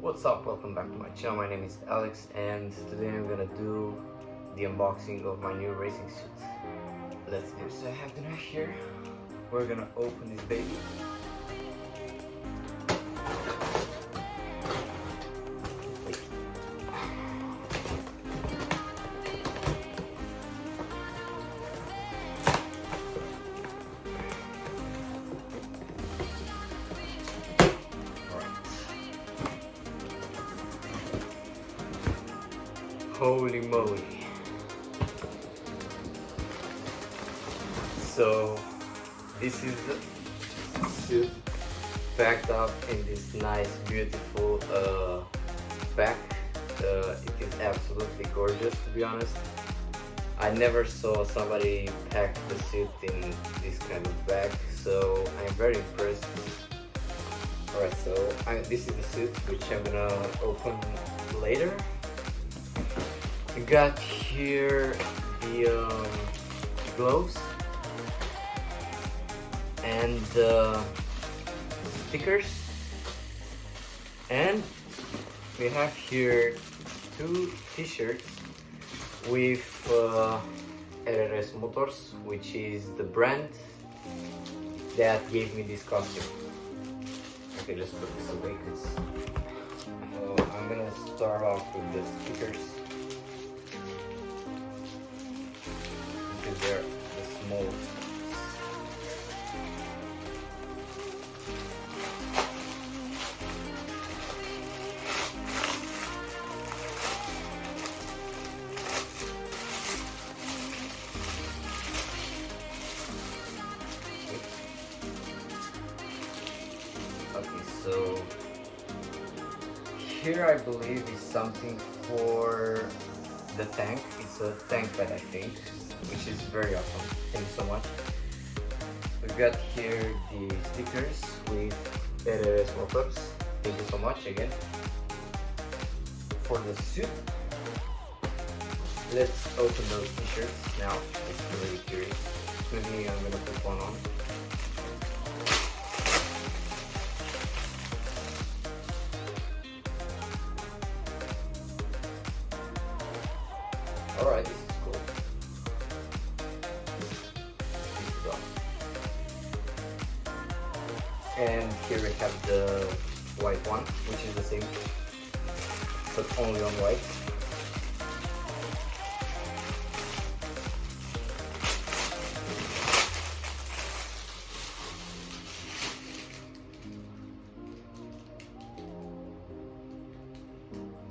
What's up? Welcome back to my channel. My name is Alex and today I'm gonna do the unboxing of my new racing suit. Let's do it. So I have the knife here. We're gonna open this baby. Holy moly. So this is the suit packed up in this nice beautiful pack. It is absolutely gorgeous, to be honest. I never saw somebody pack the suit in this kind of bag, so I'm very impressed. Alright, so this is the suit which I'm gonna open later. I got here the gloves and the stickers, and we have here two t-shirts with RRS Motors, which is the brand that gave me this costume. Okay, let's put this away because I'm gonna start off with the stickers. They're the small. Okay, so here I believe is something for the tank. It's a tank bed, I think, which is very awesome. Thank you so much. We've got here the stickers with RRS Motors. Thank you so much again. For the suit, let's open those t-shirts now. I'm really curious. Maybe I'm gonna put one on. Alright, this is cool. And here we have the white one, which is the same, but only on white.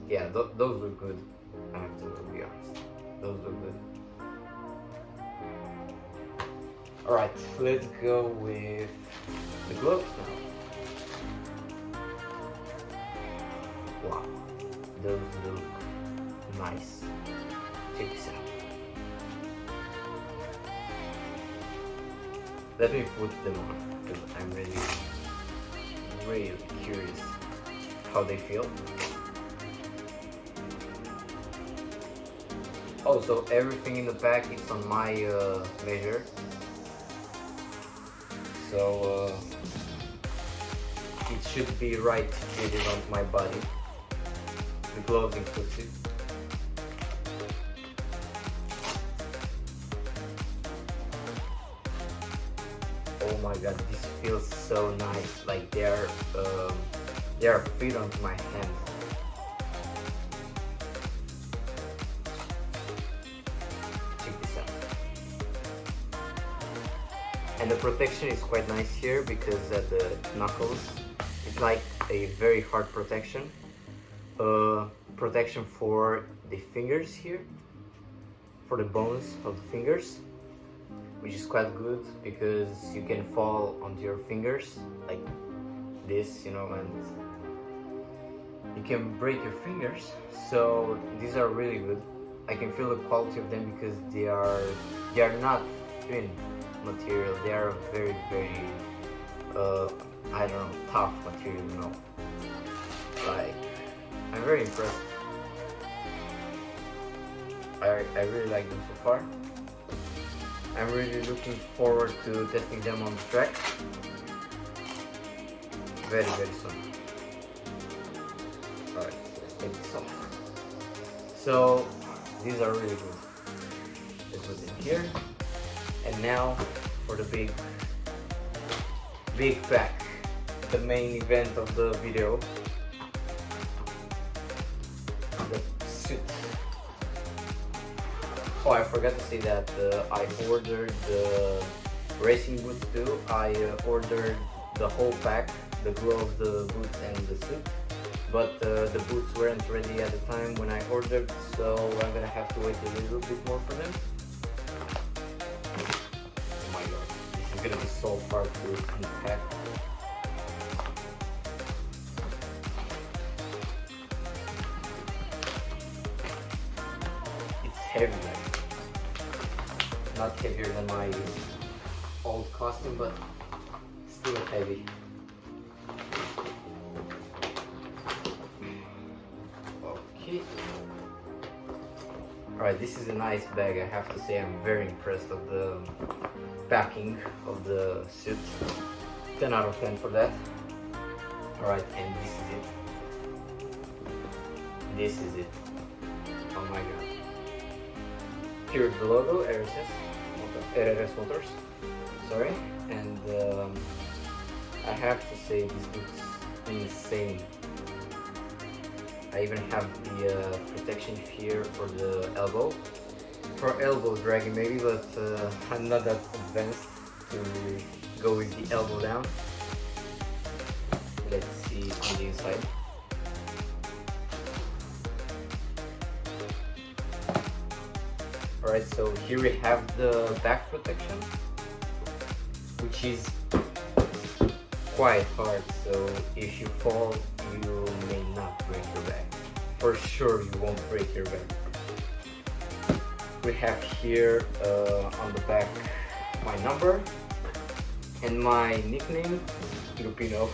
Yeah, those look good. I have to be honest. Those look good. Alright, let's go with the gloves now. Wow, those look nice. Check this out. Let me put them on because I'm really curious how they feel. Oh, so everything in the pack is on my measure. So it should be right fitted onto my body. The gloves inclusive. Oh my god, this feels so nice. Like they are fit onto my hand. Check this out. And the protection is quite nice here because at the knuckles it's like a very hard protection. Protection for the fingers here, for the bones of the fingers, which is quite good because you can fall onto your fingers like this, you know, and you can break your fingers. So these are really good. I can feel the quality of them because they are not thin material. They are very I don't know, tough material, you know. Like, I'm very impressed. I really like them so far. I'm really looking forward to testing them on the track very soon. it's soft. So these are really good. Let's put it here. And now for the big pack, the main event of the video, the suit. Oh, I forgot to say that I ordered the racing boots too. I ordered the whole pack, the gloves, the boots and the suit, but the boots weren't ready at the time when I ordered, so I'm gonna have to wait a little bit more for them. Oh my god, this is gonna be so hard to unpack. It's heavy, like, not heavier than my old costume, but still heavy. Okay. Alright, this is a nice bag. I have to say I'm very impressed of the packing of the suit. 10 out of 10 for that. Alright, and this is it. This is it. Oh my god. Here's the logo, RRS Motors. Sorry, and I have to say this looks insane. I even have the protection here for the elbow, for elbow dragging maybe, but I'm not that advanced to go with the elbow down. Let's see on the inside. Alright, so here we have the back protection, which is quite hard, so if you fall you may not break your back. For sure you won't break your back. We have here on the back my number and my nickname, Lupino.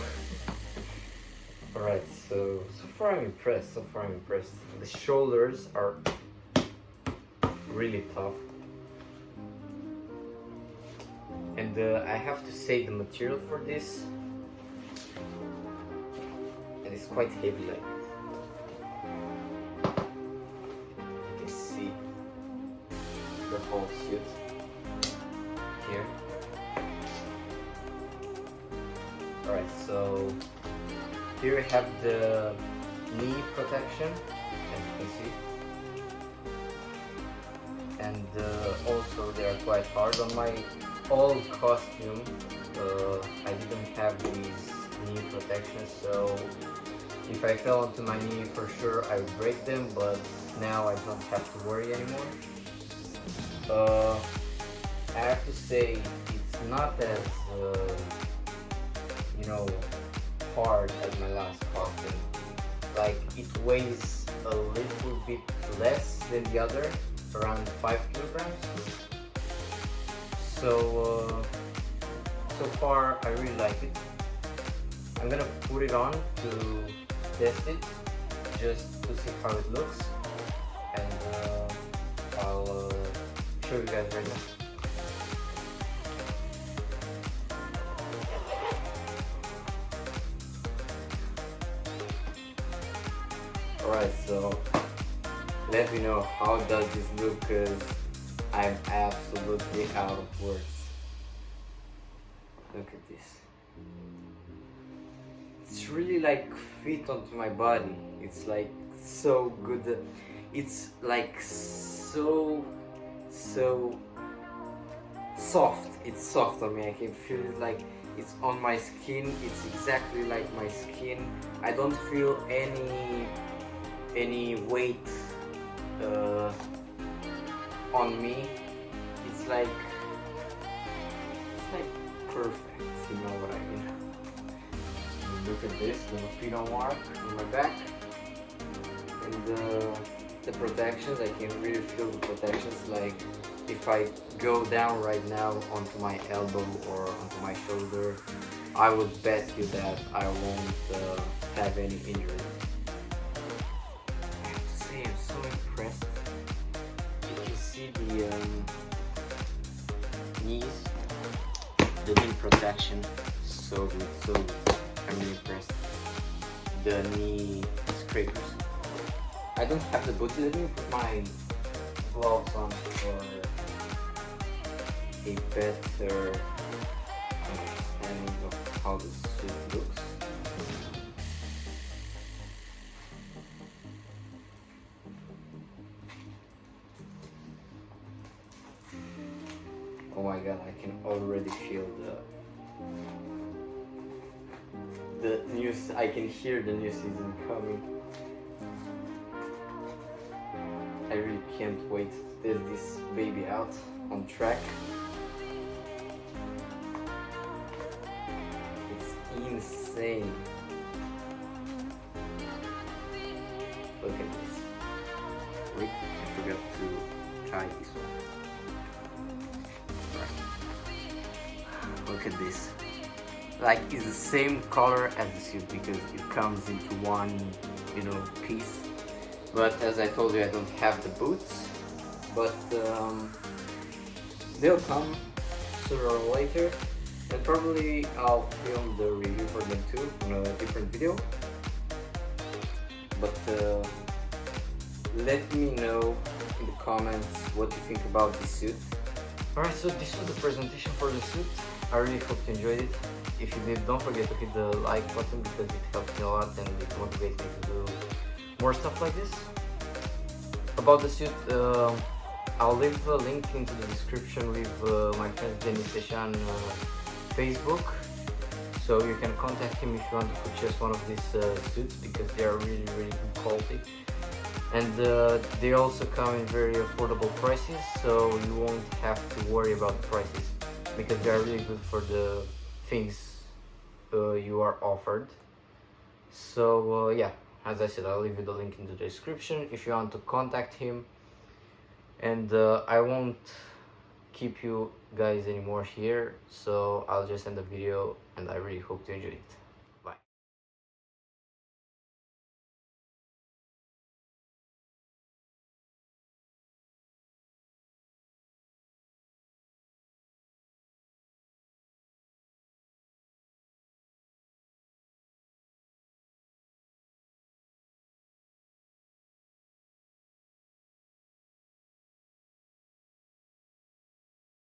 Alright, so far I'm impressed, The shoulders are really tough. And I have to say the material for this, and it's quite heavy, like you can see the whole suit here. Alright, so here we have the knee protection, as you can see. And also they are quite hard. On my old costume I didn't have these knee protections, so if I fell onto my knee for sure I would break them, but now I don't have to worry anymore. I have to say it's not as you know, hard as my last costume. Like, it weighs a little bit less than the other, around 5 kilograms. So so far I really like it. I'm gonna put it on to test it, just to see how it looks, and I'll show you guys right now. Alright, so let me know how does this look, because I'm absolutely out of words. Look at this. It's really like fit onto my body. It's like so good. It's like so soft. It's soft on me. I can feel it, like it's on my skin. It's exactly like my skin. I don't feel any weight on me. It's like perfect, you know what I mean. Look at this, the Lupino mark on my back, and the protections. I can really feel the protections. Like, if I go down right now onto my elbow or onto my shoulder, I would bet you that I won't have any injury. I have to say, I'm so impressed. You can see the knees, the knee protection, so good, so good. I'm really impressed. The knee scrapers, I don't have the boots. Let me put my gloves on for a better understanding of how the suit looks. Oh my god, I can already feel the news. I can hear the new season coming. I really can't wait to test this baby out on track. It's insane. Look at this. Wait, I forgot to try this one. Look at this. Like, it's the same color as the suit because it comes into one, you know, piece. But as I told you, I don't have the boots. But they'll come sooner or later. And probably I'll film the review for them too in a different video. But let me know in the comments what you think about this suit. Alright, so this was the presentation for the suit. I really hope you enjoyed it. If you did, don't forget to hit the like button because it helps me a lot and it motivates me to do more stuff like this. About the suit, I'll leave a link into the description with my friend Jenny Seshan Facebook, so you can contact him if you want to purchase one of these suits because they are really good quality. And they also come in very affordable prices, so you won't have to worry about the prices because they are really good for the things you are offered. So yeah, as I said, I'll leave you the link in the description if you want to contact him. And I won't keep you guys anymore here, so I'll just end the video and I really hope you enjoyed it.